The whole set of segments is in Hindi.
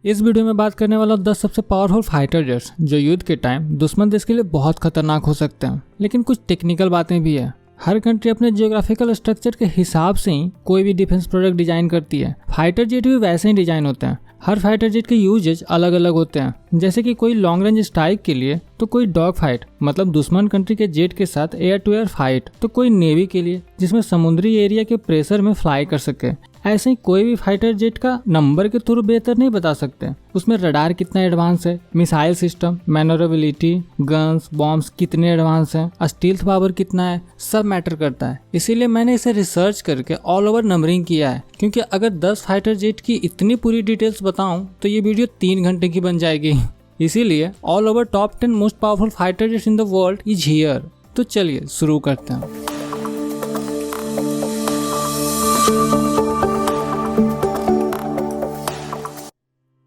इस वीडियो में बात करने वाला 10 सबसे पावरफुल फाइटर जेट्स जो युद्ध के टाइम दुश्मन देश के लिए बहुत खतरनाक हो सकते हैं। लेकिन कुछ टेक्निकल बातें भी है। हर कंट्री अपने जियोग्राफिकल स्ट्रक्चर के हिसाब से ही कोई भी डिफेंस प्रोडक्ट डिजाइन करती है। फाइटर जेट भी वैसे ही डिजाइन होते हैं। हर फाइटर जेट के यूजेज अलग अलग होते हैं। जैसे कि कोई लॉन्ग रेंज स्ट्राइक के लिए, तो कोई डॉग फाइट मतलब दुश्मन कंट्री के जेट के साथ एयर टू एयर फाइट, तो कोई नेवी के लिए जिसमें समुद्री एरिया के प्रेशर में फ्लाई कर सके। ऐसे ही कोई भी फाइटर जेट का नंबर के थ्रू बेहतर नहीं बता सकते। उसमें रडार कितना एडवांस है, मिसाइल सिस्टम, मैनोरेबिलिटी, गन्स, बॉम्ब्स कितने एडवांस हैं, स्टील्थ पावर कितना है, सब मैटर करता है। इसीलिए मैंने इसे रिसर्च करके ऑल ओवर नंबरिंग किया है, क्योंकि अगर 10 फाइटर जेट की इतनी पूरी डिटेल्स बताऊं तो ये वीडियो 3 घंटे की बन जाएगी। इसीलिए all over top 10 most powerful fighter jets in the world is here. तो चलिए शुरू करते हैं।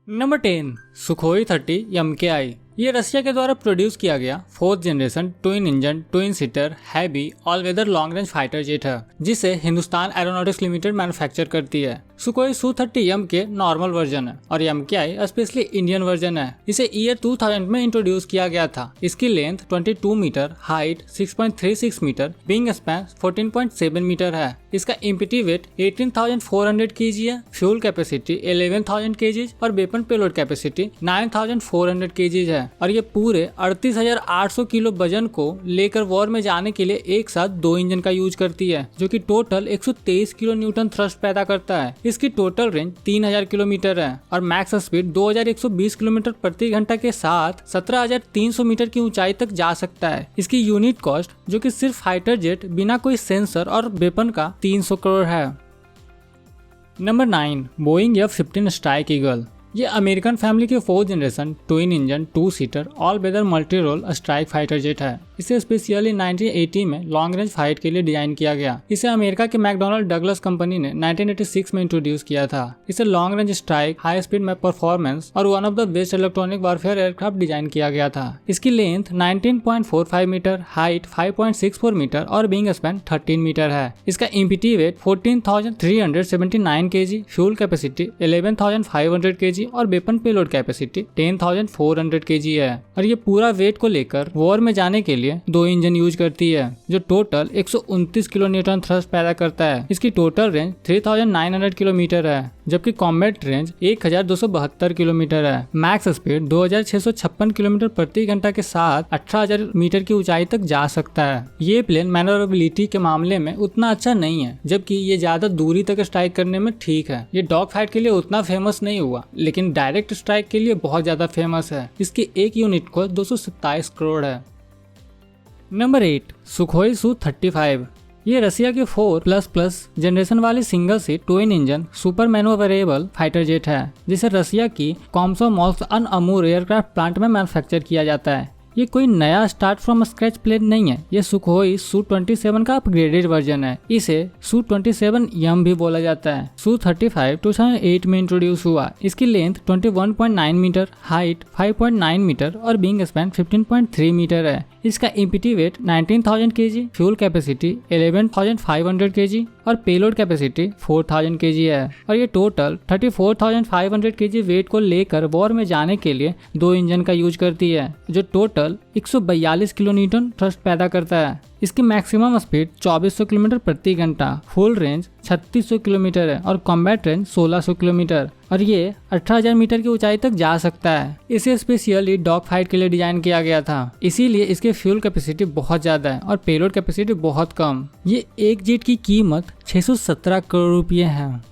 Number 10 Sukhoi 30 MKI। ये रशिया के द्वारा प्रोड्यूस किया गया 4th generation twin engine twin seater heavy all weather long range fighter jet है, जिसे हिंदुस्तान एरोनॉटिक्स लिमिटेड मैन्युफैक्चर करती है। सुखोई Su-30M के नॉर्मल वर्जन है और MKI स्पेशली इंडियन वर्जन है। इसे ईयर 2000 में इंट्रोड्यूस किया गया था। इसकी length 22 metre, height 6.36 metre, wing span 14.7 metre है। इसका इम्पिटी वेट 18,400 kg है, फ्यूल कैपेसिटी 11,000 kg और वेपन पेलोड कैपेसिटी 9,400 kg है। और ये पूरे 38,800 किलो वजन को लेकर वॉर में जाने के लिए एक साथ 2 इंजन का यूज करती है, जो कि टोटल 123 किलो न्यूटन थ्रस्ट पैदा करता है। इसकी टोटल रेंज 3000 किलोमीटर है और मैक्स स्पीड 2120 किलोमीटर प्रति घंटा के साथ 17,300 मीटर की ऊंचाई तक जा सकता है। इसकी यूनिट कॉस्ट जो कि सिर्फ फाइटर जेट बिना कोई सेंसर और वेपन का 300 करोड़ है। Number 9 Boeing F-15 strike eagle. ये अमेरिकन फैमिली के 4th generation twin engine 2 seater all weather multi role strike fighter jet है। इसे स्पेशली 1980 में लॉन्ग रेंज फाइट के लिए डिजाइन किया गया। इसे अमेरिका के मैकडोनाल्ड डगलस कंपनी ने 1986 में इंट्रोड्यूस किया था। इसे long range strike, high speed में परफॉर्मेंस और one of the best electronic warfare aircraft design किया गया था। इसकी लेंथ 19.45 मीटर, हाइट 5.64 मीटर और विंग स्पैन 13 मीटर है। इसका empty weight 14,379 kg, fuel capacity 11,500 kg और वेपन पेलोड कैपेसिटी 10,400 kg है। और ये पूरा वेट को लेकर वॉर में जाने के लिए 2 इंजन यूज करती है, जो टोटल 129 किलो न्यूटन थ्रस्ट पैदा करता है। इसकी टोटल रेंज 3,900 किलोमीटर है, जबकि कॉम्बैट रेंज 1,272 किलोमीटर है। मैक्स स्पीड 2,656 किलोमीटर प्रति घंटा के साथ 18,000 मीटर की ऊंचाई तक जा सकता है। ये प्लेन मैनोरेबिलिटी के मामले में उतना अच्छा नहीं है, जबकि ये ज्यादा दूरी तक स्ट्राइक करने में ठीक है। ये डॉग फाइट के लिए उतना फेमस नहीं हुआ, लेकिन डायरेक्ट स्ट्राइक के लिए बहुत ज्यादा फेमस है। इसकी एक यूनिट को 227 करोड़ है। Number 8 Sukhoi Su-35। ये रसिया के 4++ जनरेशन वाली single seat twin engine super manoeuvrable fighter jet है, जिसे रसिया की कोमसोमोल्स्क-अन-अमूर एयरक्राफ्ट प्लांट में मैन्युफैक्चर किया जाता है। ये कोई नया स्टार्ट फ्रॉम स्क्रैच प्लेन नहीं है। ये सुखोई Su-27 का अपग्रेडेड वर्जन है। इसे Su-27M भी बोला जाता है। Su-35 2008 में इंट्रोड्यूस हुआ। इसकी लेंथ 21.9 मीटर, हाइट 5.9 मीटर और विंग स्पैन 15.3 मीटर है। इसका empty weight 19,000 kg, fuel capacity 11,500 kg और पेलोड कैपेसिटी 4,000 kg है। और ये टोटल 34,500 kg वेट को लेकर वॉर में जाने के लिए 2 इंजन का यूज करती है, जो टोटल 142 किलो न्यूटन थ्रस्ट पैदा करता है। इसकी मैक्सिमम स्पीड 2400 किलोमीटर प्रति घंटा, फुल रेंज 3600 किलोमीटर है और कॉम्बैट रेंज 1600 किलोमीटर और ये 18,000 मीटर की ऊंचाई तक जा सकता है। इसे स्पेशली डॉग फाइट के लिए डिजाइन किया गया था, इसीलिए इसके फ्यूल कैपेसिटी बहुत ज्यादा है और पेलोड कैपेसिटी बहुत कम। ये एक जेट की कीमत 617 करोड़ रुपये है।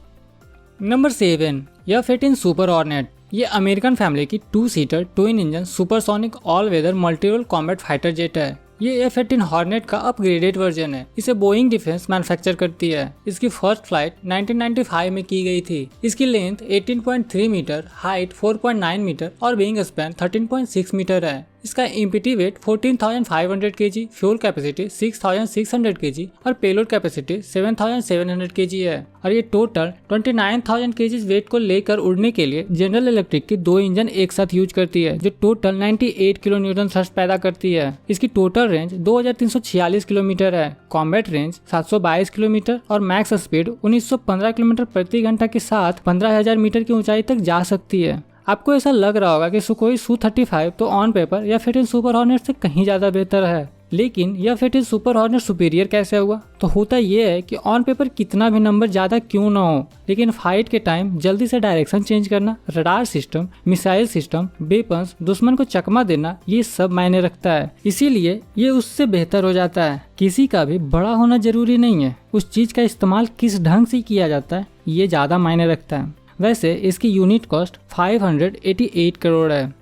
Number 7 F-18 super hornet. ये अमेरिकन फैमिली की 2 seater twin engine supersonic all weather multi role combat fighter jet है। ये F-18 हॉर्नेट का अपग्रेडेड वर्जन है। इसे बोइंग डिफेंस मैन्युफैक्चर करती है। इसकी फर्स्ट फ्लाइट 1995 में की गई थी। इसकी लेंथ 18.3 मीटर, हाइट 4.9 मीटर और विंग स्पैन 13.6 मीटर है। इसका empty weight 14,500 kg, fuel capacity 6,600 kg और पेलोड कैपेसिटी 7,700 kg है। और ये टोटल 29,000 kg वेट को लेकर उड़ने के लिए जनरल इलेक्ट्रिक की 2 इंजन एक साथ यूज करती है, जो टोटल 98 किलो न्यूटन थ्रस्ट पैदा करती है। इसकी टोटल रेंज 2,346 किलोमीटर है, कॉम्बैट रेंज 722 किलोमीटर और मैक्स स्पीड 1915 किलोमीटर प्रति घंटा के साथ 15,000 मीटर की ऊंचाई तक जा सकती है। आपको ऐसा लग रहा होगा कि सुखोई Su-35 तो on paper F-18 super hornet से कहीं ज्यादा बेहतर है, लेकिन F-18 सुपर हॉर्नेट सुपीरियर कैसे हुआ? तो होता यह है कि ऑन पेपर कितना भी नंबर ज्यादा क्यों ना हो, लेकिन फाइट के टाइम जल्दी से डायरेक्शन चेंज करना, radar system, missile system, weapons, दुश्मन को चकमा देना, ये सब मायने रखता है। इसीलिए ये उससे बेहतर हो जाता है। किसी का भी बड़ा होना जरूरी नहीं है, उस चीज का इस्तेमाल किस ढंग से किया जाता है ये ज्यादा मायने रखता है। वैसे इसकी यूनिट कॉस्ट 588 करोड़ है।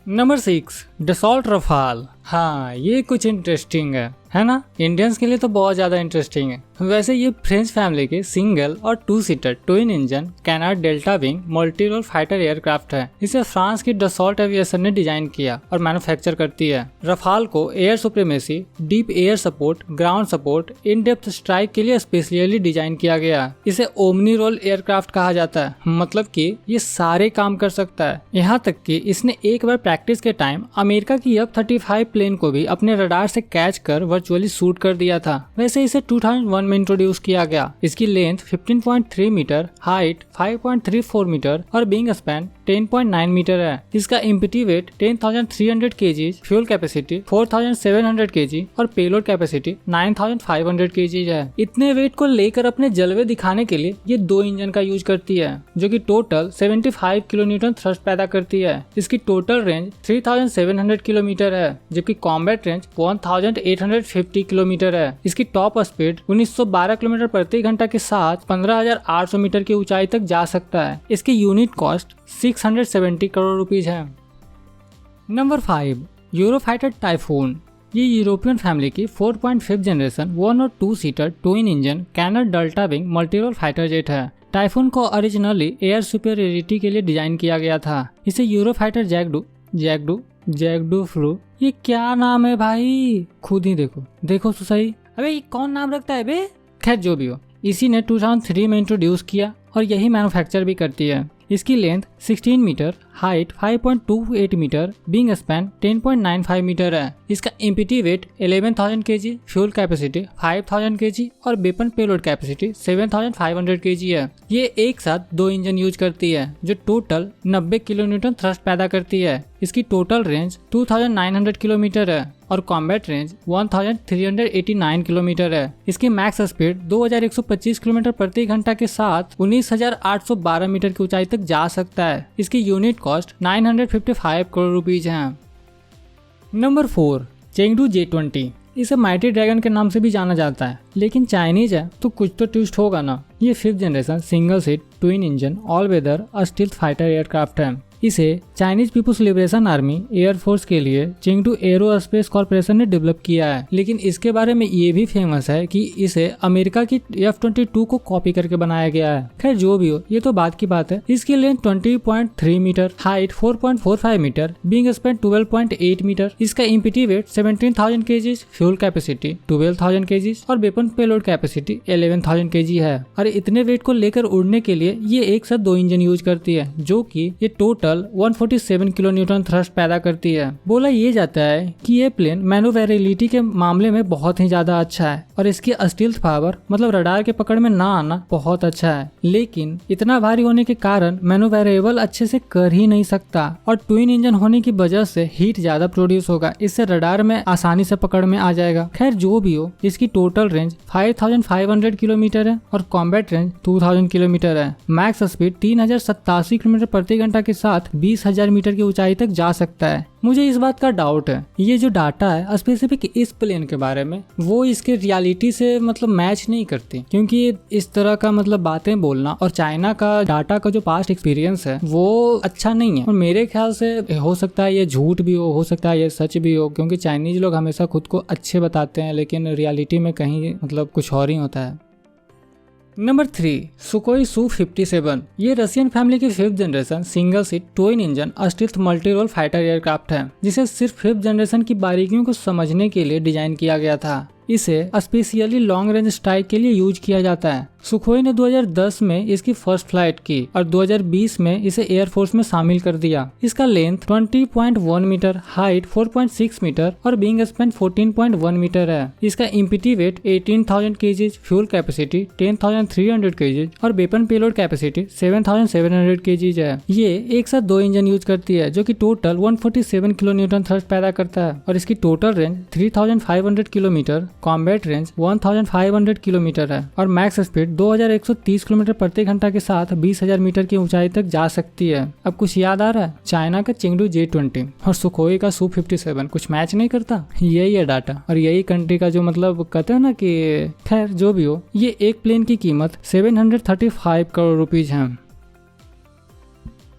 Number 6, Dassault Rafale. हाँ, ये कुछ इंटरेस्टिंग है ना? इंडियंस के लिए तो बहुत ज्यादा इंटरेस्टिंग है। वैसे ये फ्रेंच फैमिली के सिंगल और 2 seater twin engine canard delta wing multi role fighter aircraft है। इसे फ्रांस की डसॉल्ट एविएशन ने डिजाइन किया और मैन्युफैक्चर करती है। रफाल को air supremacy, deep air support, ground support, in depth strike के लिए स्पेशली डिजाइन किया गया। इसे ओमनी रोल एयरक्राफ्ट कहा जाता है, मतलब कि ये सारे काम कर सकता है। यहाँ तक कि इसने एक बार प्रैक्टिस के टाइम अमेरिका की F-35 प्लेन को भी अपने रडार से कैच कर वर्चुअली शूट कर दिया था। वैसे इसे 2001 में इंट्रोड्यूस किया गया। इसकी लेंथ 15.3 मीटर, हाइट 5.34 मीटर और विंग स्पैन 10.9 मीटर है। इसका empty weight 10,300 kg, fuel capacity 4,700 kg और पेलोड कैपेसिटी 9,500 kg है। इतने वेट को लेकर अपने जलवे दिखाने के लिए ये 2 इंजन का यूज करती है, जो कि टोटल 75 किलोन्यूटन थ्रस्ट पैदा करती है। इसकी टोटल रेंज 3,700 किलोमीटर है, जबकि कॉम्बैट रेंज 1,850 किलोमीटर है। इसकी टॉप स्पीड 1912 किलोमीटर प्रति घंटा के साथ 15,800 मीटर की ऊंचाई तक जा सकता है। इसकी यूनिट कॉस्ट 670 करोड़ रुपीज है। Number 5, Eurofighter typhoon. ये यूरोपियन फैमिली की 4.5 जनरेशन 1 और 2 seater twin engine canard delta wing multirole fighter jet है। टाइफून को ओरिजिनली एयर सुपीरियरिटी के लिए डिजाइन किया गया था। इसे यूरोफाइटर जैकडू फ्लू, ये क्या नाम है भाई? खुद ही देखो तो सही। अबे ये कौन नाम रखता है बे? खैर जो भी हो, इसी ने 2003 में इंट्रोड्यूस किया और यही मैन्युफैक्चर भी करती है। इसकी length 16 metre, height 5.28 metre, wing span 10.95 metre है। इसका empty weight 11,000 kg, fuel capacity 5,000 kg और वेपन पेलोड कैपेसिटी 7,500 kg है। ये एक साथ 2 इंजन यूज करती है, जो टोटल 90 किलोन्यूटन थ्रस्ट पैदा करती है। इसकी टोटल रेंज 2,900 किलोमीटर है और कॉम्बैट रेंज 1,389 किलोमीटर है। इसकी मैक्स स्पीड 2,125 किलोमीटर प्रति घंटा के साथ 19,812 मीटर की ऊंचाई तक जा सकता है। इसकी यूनिट कॉस्ट 955 करोड़ रुपीज है। Number 4, Chengdu J-20। इसे माइटी ड्रैगन के नाम से भी जाना जाता है, लेकिन चाइनीज है तो कुछ तो ट्विस्ट होगा ना। ये 5th generation single seat twin engine all weather stealth fighter aircraft है। इसे Chinese People's Liberation Army air force के लिए चेंगडू एरोस्पेस कॉर्पोरेशन ने डेवलप किया है, लेकिन इसके बारे में ये भी फेमस है कि इसे अमेरिका की F-22 को कॉपी करके बनाया गया है। खैर जो भी हो, ये तो बात की बात है। इसकी length 20.3 metre, height 4.45 metre, wing span 12.8 metre. इसका empty weight 17,000 kg, fuel capacity 12,000 kg और वेपन पेलोड कैपेसिटी 11,000 kg है। और इतने वेट को लेकर उड़ने के लिए ये एक साथ 2 इंजन यूज करती है, जो कि ये टोटल 147 किलोन्यूटन थ्रस्ट पैदा करती है। बोला ये जाता है कि ये प्लेन मैन्युवरेबिलिटी के मामले में बहुत ही ज्यादा अच्छा है और इसकी स्टील्थ पावर मतलब रडार के पकड़ में ना आना बहुत अच्छा है, लेकिन इतना भारी होने के कारण मैन्युवरेबल अच्छे से कर ही नहीं सकता और ट्विन इंजन होने की वजह से हीट ज्यादा प्रोड्यूस होगा, इससे रडार में आसानी से पकड़ में आ जाएगा। खैर जो भी हो, इसकी टोटल रेंज 5,500 किलोमीटर है और कॉम्बैट रेंज 2,000 किलोमीटर है। मैक्स स्पीड 3,087 किलोमीटर प्रति घंटा के साथ 20,000 मीटर की ऊंचाई तक जा सकता है। मुझे इस बात का डाउट है, ये जो डाटा है स्पेसिफिक इस प्लेन के बारे में, वो इसके रियलिटी से मतलब मैच नहीं करती, क्योंकि इस तरह का मतलब बातें बोलना और चाइना का डाटा का जो पास्ट एक्सपीरियंस है वो अच्छा नहीं है। और मेरे ख्याल से हो सकता है ये झूठ भी हो सकता है ये सच भी हो, क्योंकि चाइनीज लोग हमेशा खुद को अच्छे बताते हैं, लेकिन रियलिटी में कहीं मतलब कुछ और ही होता है। Number 3, Sukhoi Su-57। ये रशियन फैमिली की 5th generation single seat twin engine stealth multi role fighter aircraft है, जिसे सिर्फ 5th जनरेशन की बारीकियों को समझने के लिए डिजाइन किया गया था। इसे स्पेशली लॉन्ग रेंज स्ट्राइक के लिए यूज किया जाता है। सुखोई ने 2010 में इसकी फर्स्ट फ्लाइट की और 2020 में इसे एयरफोर्स में शामिल कर दिया। इसका लेंथ 20.1 मीटर, हाइट 4.6 मीटर और विंग स्पैन 14.1 मीटर है। इसका empty weight 18,000 kgs, fuel capacity 10,300 kgs और वेपन पेलोड कैपेसिटी 7,700 केजीज है। ये एक साथ 2 इंजन यूज करती है जो कि टोटल 147 किलो न्यूटन थ्रस्ट पैदा करता है और इसकी total range 3,500 kilometre, combat range 1,500 kilometre है और मैक्स स्पीड 2,130 किलोमीटर प्रति घंटा के साथ 20,000 मीटर की ऊंचाई तक जा सकती है। अब कुछ याद आ रहा है? चाइना का चेंगडू J-20 और सुखोई का Su-57 कुछ मैच नहीं करता। यही है डाटा और यही कंट्री का जो मतलब कहते हैं ना कि खैर जो भी हो, ये एक प्लेन की कीमत 735 करोड़ रुपीज है।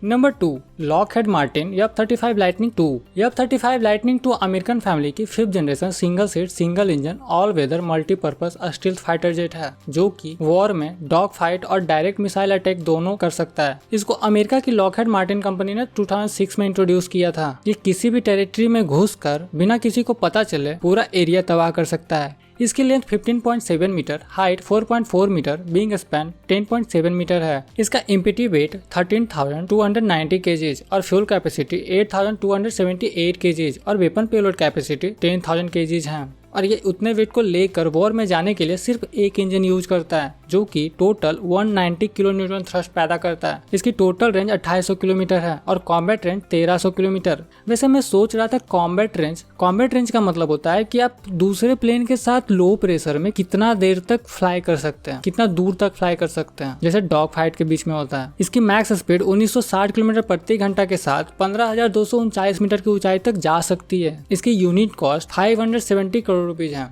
Number 2, Lockheed Martin F-35 lightning II। F-35 lightning II American family की 5th generation single seat single engine all weather multipurpose stealth fighter jet है जो कि वॉर में डॉग फाइट और डायरेक्ट मिसाइल अटैक दोनों कर सकता है। इसको अमेरिका की लॉकहेड मार्टिन कंपनी ने 2006 में इंट्रोड्यूस किया था। ये किसी भी टेरिटरी में घुसकर बिना किसी को पता चले पूरा एरिया तबाह कर सकता है। इसकी length 15.7 metre, height 4.4 metre, wing span 10.7 metre है। इसका इम्पिटी वेट 13,290 केजीज और फ्यूल कैपेसिटी 8,278 केजीज और वेपन पेलोड कैपेसिटी 10,000 केजीज है। और ये उतने वेट को लेकर वॉर में जाने के लिए सिर्फ एक इंजन यूज करता है जो कि टोटल 190 किलो न्यूटन थ्रस्ट पैदा करता है। इसकी टोटल रेंज 2800 किलोमीटर है और कॉम्बैट रेंज 1300 किलोमीटर। वैसे मैं सोच रहा था कॉम्बैट रेंज का मतलब होता है कि आप दूसरे प्लेन के साथ लो प्रेशर में कितना देर तक फ्लाई कर सकते हैं, कितना दूर तक फ्लाई कर सकते हैं, जैसे डॉग फाइट के बीच में होता है। इसकी मैक्स स्पीड 1960 किलोमीटर प्रति घंटा के साथ 15,239 मीटर की ऊंचाई तक जा सकती है। इसकी यूनिट कॉस्ट 570 करोड़ रुपीज है।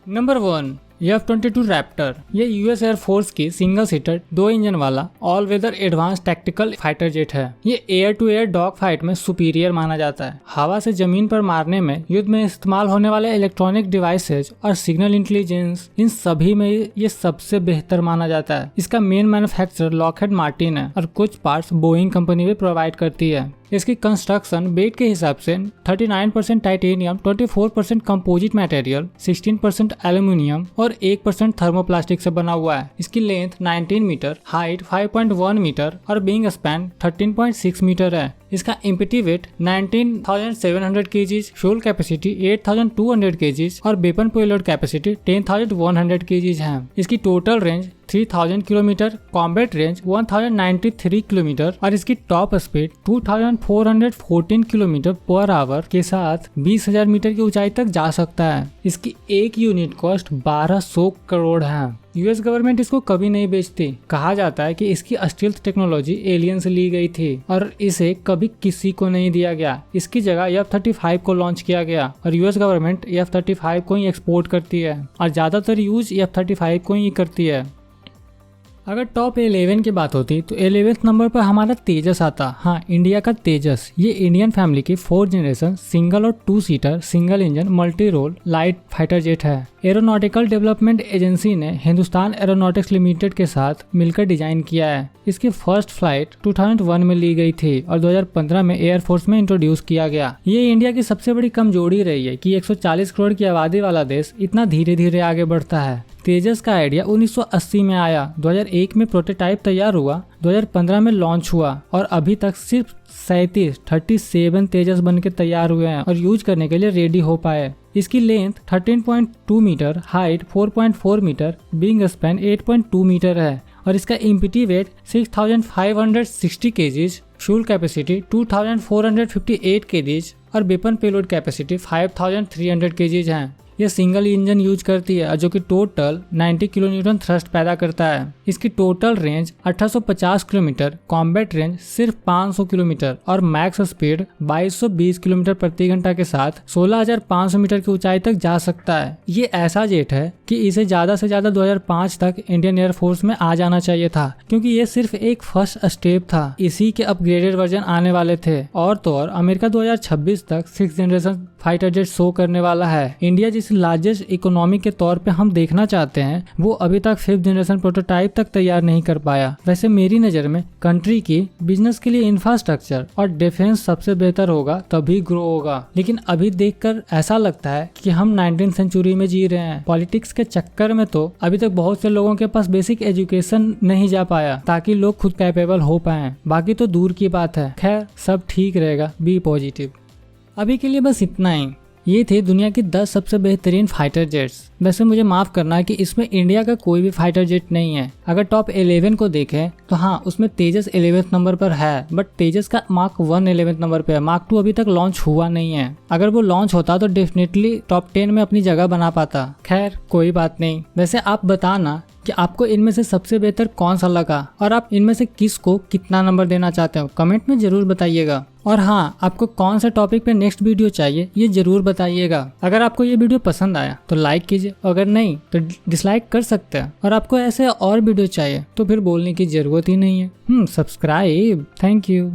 Number 1, F-22 raptor. ये यूएस एयरफोर्स की सिंगल सीटर 2 इंजन वाला all weather advance tactical fighter jet है। ये air to air dog fight में सुपीरियर माना जाता है। हवा से जमीन पर मारने में, युद्ध में इस्तेमाल होने वाले इलेक्ट्रॉनिक डिवाइसेज और सिग्नल इंटेलिजेंस, इन सभी में ये सबसे बेहतर माना जाता है। इसका मेन मैन्युफैक्चरर लॉकहेड मार्टिन है और कुछ पार्ट्स बोइंग कंपनी भी प्रोवाइड करती है। इसकी कंस्ट्रक्शन वेट के हिसाब से 39% टाइटेनियम, 24% कंपोजिट मटेरियल, 16% एल्यूमिनियम और 1% थर्मोप्लास्टिक से बना हुआ है। इसकी लेंथ 19 मीटर, हाइट 5.1 मीटर और विंग स्पैन 13.6 मीटर है। इसका empty weight 19,700 kgs, fuel capacity 8,200 kgs और वेपन पेलोड कैपेसिटी 10,100 केजीज है। इसकी total range 3,000 kilometre, combat range 1,093 kilometre और इसकी टॉप स्पीड 2,414 किलोमीटर पर आवर के साथ 20,000 मीटर की ऊंचाई तक जा सकता है। इसकी एक यूनिट कॉस्ट 1,200 करोड़ है। यूएस गवर्नमेंट इसको कभी नहीं बेचती। कहा जाता है कि इसकी स्टील्थ टेक्नोलॉजी एलियन से ली गई थी और इसे कभी किसी को नहीं दिया गया। इसकी जगह F-35 को लॉन्च किया गया और यूएस गवर्नमेंट F-35 को ही एक्सपोर्ट करती है और ज्यादातर यूज F-35 को ही करती है। अगर टॉप 11 की बात होती तो 11th नंबर पर हमारा तेजस आता। हाँ, इंडिया का तेजस। ये इंडियन फैमिली की 4th जनरेशन सिंगल और 2 seater single engine multi role light fighter jet है। एरोनॉटिकल डेवलपमेंट एजेंसी ने हिंदुस्तान एरोनॉटिक्स लिमिटेड के साथ मिलकर डिजाइन किया है। इसकी फर्स्ट फ्लाइट 2001 में ली गई थी और 2015 में एयरफोर्स में इंट्रोड्यूस किया गया। ये इंडिया की सबसे बड़ी कमजोरी रही है कि 140 करोड़ की आबादी वाला देश इतना धीरे धीरे आगे बढ़ता है। तेजस का आइडिया 1980 में आया, 2001 में प्रोटोटाइप तैयार हुआ, 2015 में लॉन्च हुआ और अभी तक सिर्फ 37 तेजस बनके तैयार हुए हैं और यूज करने के लिए रेडी हो पाए। इसकी length 13.2 metre, height 4.4 metre, wing span 8.2 metre है और इसका empty weight 6,560 kgs, fuel capacity 2,458 kgs और वेपन पेलोड कैपेसिटी 5,300 केजीज है। यह सिंगल इंजन यूज करती है जो कि टोटल 90 किलो न्यूटन थ्रस्ट पैदा करता है। इसकी total range 1850 kilometre, combat range सिर्फ 500 किलोमीटर और मैक्स स्पीड 2220 किलोमीटर प्रति घंटा के साथ 16,500 मीटर की ऊंचाई तक जा सकता है। ये ऐसा जेट है कि इसे ज्यादा से ज्यादा 2005 तक इंडियन एयरफोर्स में आ जाना चाहिए था, क्योंकि ये सिर्फ एक फर्स्ट स्टेप था। इसी के अपग्रेडेड वर्जन आने वाले थे और तो और अमेरिका 2026 तक 6th generation fighter jet show करने वाला है। इंडिया जिस लार्जेस्ट इकोनॉमी के तौर पे हम देखना चाहते हैं वो अभी तक 5th जनरेशन प्रोटोटाइप तक तैयार नहीं कर पाया। वैसे मेरी नज़र में कंट्री की बिजनेस के लिए इंफ्रास्ट्रक्चर और डिफेंस सबसे बेहतर होगा तभी ग्रो होगा। लेकिन अभी देखकर ऐसा लगता है कि हम 19th सेंचुरी में जी रहे हैं। पॉलिटिक्स के चक्कर में तो अभी तक बहुत से लोगों के पास बेसिक एजुकेशन नहीं जा पाया ताकि लोग खुद कैपेबल हो पाए। बाकी तो दूर की बात है। खैर सब ठीक रहेगा, बी पॉजिटिव। अभी के लिए बस इतना ही। ये थे दुनिया की 10 सबसे बेहतरीन फाइटर जेट्स। वैसे मुझे माफ करना कि इसमें इंडिया का कोई भी फाइटर जेट नहीं है। अगर टॉप 11 को देखें तो हाँ उसमें तेजस 11th नंबर पर है, बट तेजस का मार्क 1 11th नंबर पे है। मार्क 2 अभी तक लॉन्च हुआ नहीं है। अगर वो लॉन्च होता तो डेफिनेटली टॉप 10 में अपनी जगह बना पाता। खैर कोई बात नहीं। वैसे आप बताना कि आपको इनमें से सबसे बेहतर कौन सा लगा और आप इनमें से किस को कितना नंबर देना चाहते हो, कमेंट में जरूर बताइएगा। और हाँ, आपको कौन सा टॉपिक पे नेक्स्ट वीडियो चाहिए ये जरूर बताइएगा। अगर आपको ये वीडियो पसंद आया तो लाइक कीजिए, अगर नहीं तो डिसलाइक कर सकते हैं। और आपको ऐसे और वीडियो चाहिए तो फिर बोलने की जरूरत ही नहीं है। सब्सक्राइब। Thank you.